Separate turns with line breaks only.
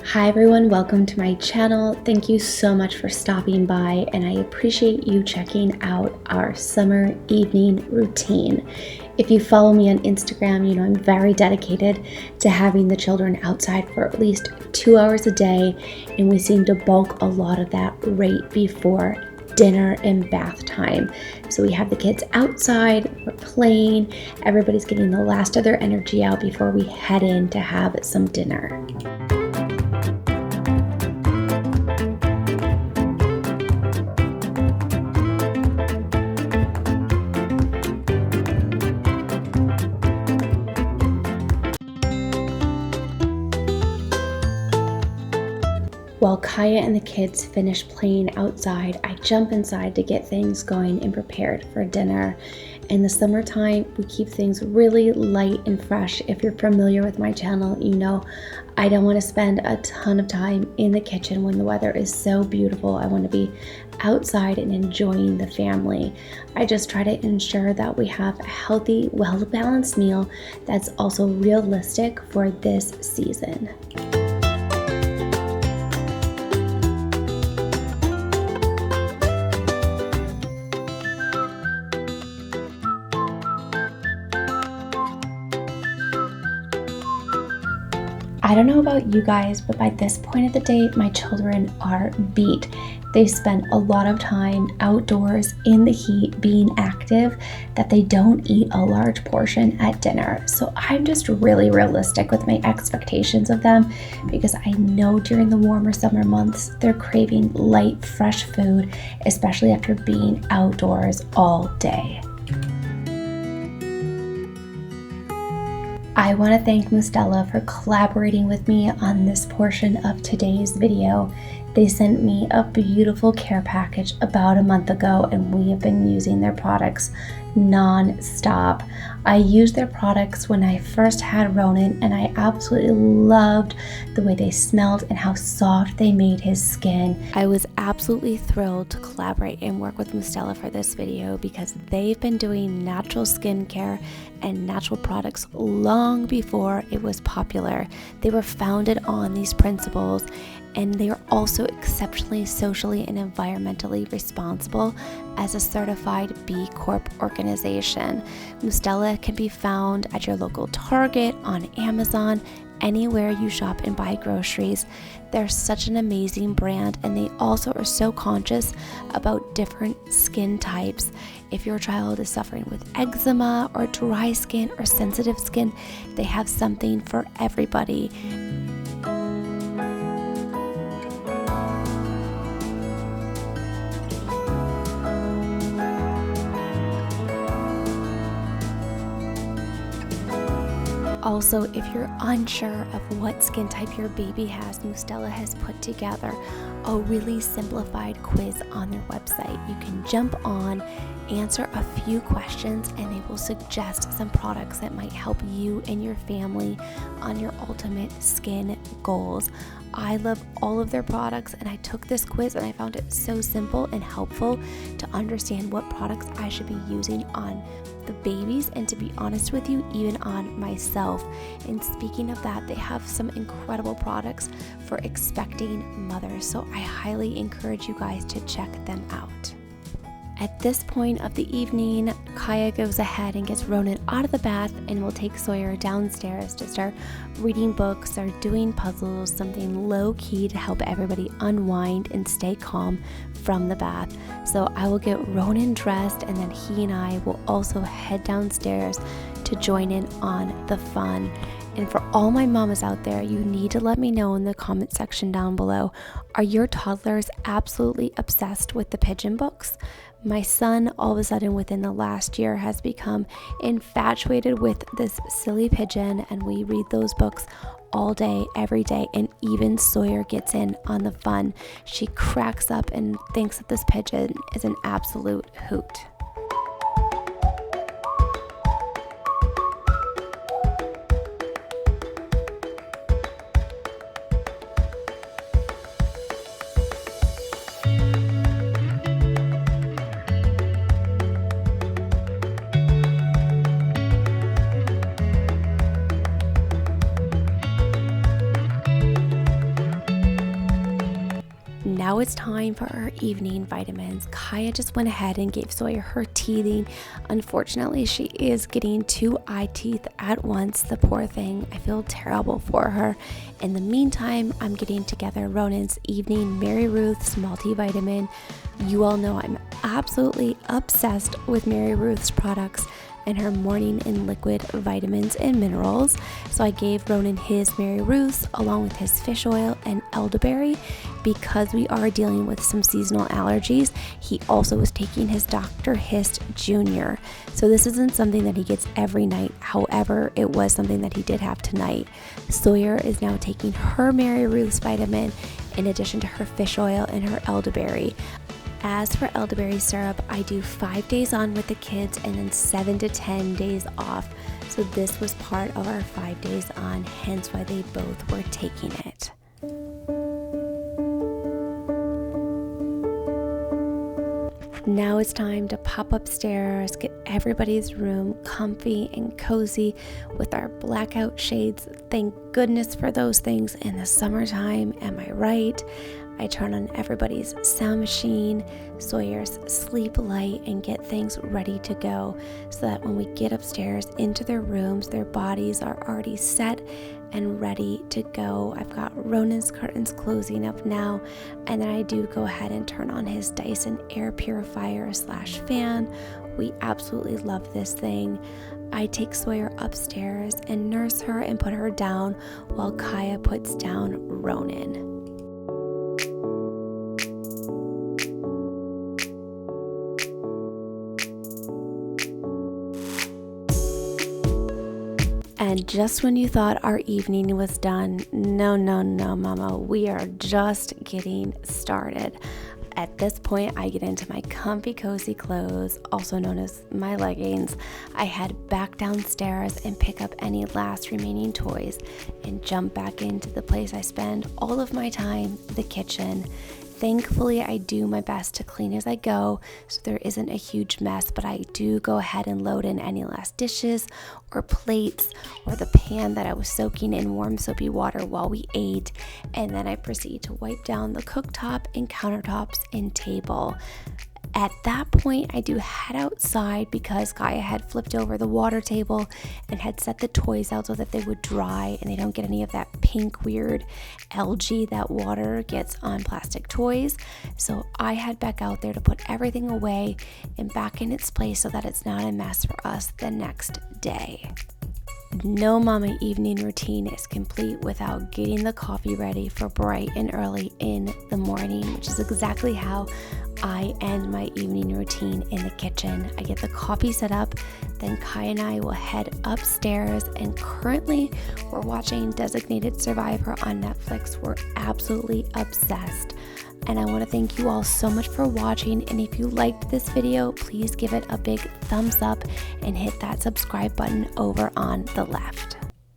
Hi everyone, welcome to my channel. Thank you so much for stopping by, and I appreciate you checking out our summer evening routine. If you follow me on Instagram, you know I'm very dedicated to having the children outside for at least 2 hours a day, and we seem to bulk a lot of that right before dinner and bath time. So we have the kids outside, we're playing, everybody's getting the last of their energy out before we head in to have some dinner. While Kaya and the kids finish playing outside, I jump inside to get things going and prepared for dinner. In the summertime, we keep things really light and fresh. If you're familiar with my channel, you know I don't want to spend a ton of time in the kitchen when the weather is so beautiful. I want to be outside and enjoying the family. I just try to ensure that we have a healthy, well-balanced meal that's also realistic for this season. I don't know about you guys, but by this point of the day, my children are beat. They spend a lot of time outdoors in the heat being active that they don't eat a large portion at dinner. So I'm just really realistic with my expectations of them because I know during the warmer summer months, they're craving light, fresh food, especially after being outdoors all day. I want to thank Mustela for collaborating with me on this portion of today's video. They sent me a beautiful care package about a month ago, and we have been using their products non-stop. I used their products when I first had Ronan, and I absolutely loved the way they smelled and how soft they made his skin. I was absolutely thrilled to collaborate and work with Mustela for this video because they've been doing natural skincare and natural products long before it was popular. They were founded on these principles, and they are also exceptionally socially and environmentally responsible as a certified B Corp organization. Mustela can be found at your local Target, on Amazon, anywhere you shop and buy groceries. They're such an amazing brand, and they also are so conscious about different skin types. If your child is suffering with eczema or dry skin or sensitive skin, they have something for everybody. Also, if you're unsure of what skin type your baby has, Mustela has put together a really simplified quiz on their website. You can jump on, answer a few questions, and they will suggest some products that might help you and your family on your ultimate skin goals. I love all of their products, and I took this quiz and I found it so simple and helpful to understand what products I should be using on the babies, and to be honest with you, even on myself. And speaking of that, they have some incredible products for expecting mothers, so I highly encourage you guys to check them out. At this point of the evening, Kaya goes ahead and gets Ronan out of the bath and will take Sawyer downstairs to start reading books or doing puzzles, something low-key to help everybody unwind and stay calm from the bath. So I will get Ronan dressed, and then he and I will also head downstairs to join in on the fun. And for all my mamas out there, you need to let me know in the comment section down below, are your toddlers absolutely obsessed with the pigeon books? My son, all of a sudden within the last year, has become infatuated with this silly pigeon, and we read those books all day, every day, and even Sawyer gets in on the fun. She cracks up and thinks that this pigeon is an absolute hoot. Now it's time for our evening vitamins. Kaya just went ahead and gave Sawyer her teething. Unfortunately, she is getting 2 eye teeth at once. The poor thing. I feel terrible for her. In the meantime, I'm getting together Ronan's evening Mary Ruth's multivitamin. You all know I'm absolutely obsessed with Mary Ruth's products and her morning in liquid vitamins and minerals. So I gave Ronan his Mary Ruth's along with his fish oil and elderberry because we are dealing with some seasonal allergies. He also was taking his Dr. Hist Jr. So this isn't something that he gets every night. However, it was something that he did have tonight. Sawyer is now taking her Mary Ruth's vitamin in addition to her fish oil and her elderberry. As for elderberry syrup, I do 5 days on with the kids and then 7 to 10 days off. So this was part of our 5 days on, hence why they both were taking it. Now it's time to pop upstairs, get everybody's room comfy and cozy with our blackout shades. Thank goodness for those things in the summertime, am I right? I turn on everybody's sound machine, Sawyer's sleep light, and get things ready to go so that when we get upstairs into their rooms, their bodies are already set and ready to go. I've got Ronan's curtains closing up now, and then I do go ahead and turn on his Dyson air purifier / fan. We absolutely love this thing. I take Sawyer upstairs and nurse her and put her down while Kaya puts down Ronan. And just when you thought our evening was done, no, mama, we are just getting started. At this point, I get into my comfy, cozy clothes, also known as my leggings. I head back downstairs and pick up any last remaining toys and jump back into the place I spend all of my time, the kitchen. Thankfully, I do my best to clean as I go, so there isn't a huge mess, but I do go ahead and load in any last dishes or plates or the pan that I was soaking in warm soapy water while we ate, and then I proceed to wipe down the cooktop and countertops and table. At that point, I do head outside because Kaya had flipped over the water table and had set the toys out so that they would dry and they don't get any of that pink weird algae that water gets on plastic toys. So I head back out there to put everything away and back in its place so that it's not a mess for us the next day. No mama evening routine is complete without getting the coffee ready for bright and early in the morning, which is exactly how I end my evening routine in the kitchen. I get the coffee set up, then Kai and I will head upstairs, and currently we're watching Designated Survivor on Netflix. We're absolutely obsessed. And I want to thank you all so much for watching, and if you liked this video, please give it a big thumbs up and hit that subscribe button over on the left.